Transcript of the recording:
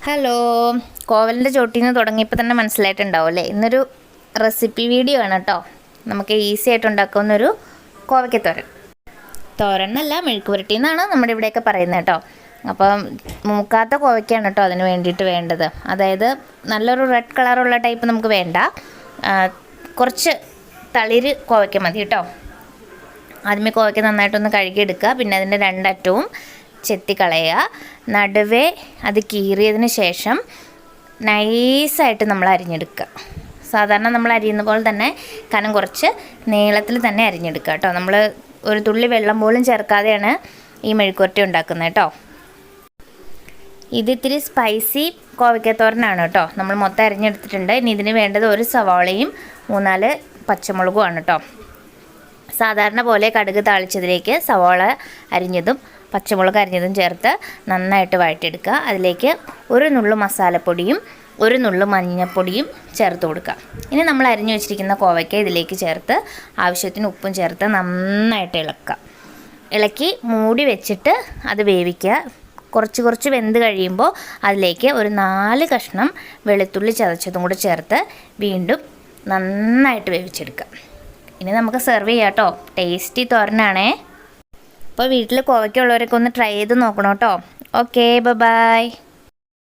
Hello, കോവലിൻ്റെ ചോട്ടിൽ നിന്ന് തുടങ്ങിയപ്പോൾ തന്നെ മനസ്സിലായിട്ടുണ്ടാവും അല്ലേ? ഇന്നൊരു റെസിപ്പി വീഡിയോ ആണ് കേട്ടോ. നമുക്ക് ഈസി ആയിട്ട് ഉണ്ടാക്കാവുന്നൊരു കോവയ്ക്കത്തോരൻ. തോരൻ എന്നല്ല, മെഴുക്ക് പുരട്ടി എന്നാണ് നമ്മുടെ ഇവിടെയൊക്കെ പറയുന്നത് കേട്ടോ. അപ്പം മൂക്കാത്ത കോവയ്ക്കാണ് കേട്ടോ അതിന് വേണ്ടിയിട്ട് വേണ്ടത്. അതായത് നല്ലൊരു റെഡ് കളറുള്ള ടൈപ്പ് നമുക്ക് വേണ്ട, കുറച്ച് തളിര് കോവയ്ക്ക മതി കേട്ടോ. ആദ്യമേ കോവയ്ക്ക നന്നായിട്ടൊന്ന് കഴുകിയെടുക്കുക. പിന്നെ അതിൻ്റെ രണ്ടറ്റവും ചെത്തിക്കളയുക. നടുവേ അത് കീറിയതിന് ശേഷം നൈസായിട്ട് നമ്മൾ അരിഞ്ഞെടുക്കുക. സാധാരണ നമ്മൾ അരിയുന്ന പോലെ തന്നെ കനം കുറച്ച് നീളത്തിൽ തന്നെ അരിഞ്ഞെടുക്കുക കേട്ടോ. നമ്മൾ ഒരു തുള്ളി വെള്ളം പോലും ചേർക്കാതെയാണ് ഈ മെഴുക്കുവരട്ടി ഉണ്ടാക്കുന്നത് കേട്ടോ. ഇത് ഇത്തിരി സ്പൈസി കോവയ്ക്കത്തോരനാണ് കേട്ടോ. നമ്മൾ മൊത്തം അരിഞ്ഞെടുത്തിട്ടുണ്ട്. ഇനി ഇതിന് വേണ്ടത് ഒരു സവാളയും 3-4 പച്ചമുളകുമാണ് കേട്ടോ. സാധാരണ പോലെ കടുക് താളിച്ചതിലേക്ക് സവാള അരിഞ്ഞതും പച്ചമുളക് അരിഞ്ഞതും ചേർത്ത് നന്നായിട്ട് വഴറ്റിയെടുക്കുക. അതിലേക്ക് ഒരു നുള്ളു മസാലപ്പൊടിയും ഒരു നുള്ളു മഞ്ഞൾപ്പൊടിയും ചേർത്ത് കൊടുക്കുക. ഇനി നമ്മൾ അരിഞ്ഞു വെച്ചിരിക്കുന്ന കോവയ്ക്ക ഇതിലേക്ക് ചേർത്ത് ആവശ്യത്തിന് ഉപ്പും ചേർത്ത് നന്നായിട്ട് ഇളക്കി മൂടി വെച്ചിട്ട് അത് വേവിക്കുക. കുറച്ച് വെന്ത് കഴിയുമ്പോൾ അതിലേക്ക് ഒരു 4 കഷ്ണം വെളുത്തുള്ളി ചതച്ചതും കൂടി ചേർത്ത് വീണ്ടും നന്നായിട്ട് വേവിച്ചെടുക്കുക. ഇനി നമുക്ക് സെർവ് ചെയ്യാം കേട്ടോ. ടേസ്റ്റി തോരനാണേ. അപ്പോൾ വീട്ടിൽ കോവയ്ക്ക ഉള്ളവരൊക്കെ ഒന്ന് ട്രൈ ചെയ്ത് നോക്കണം കേട്ടോ. Okay, by.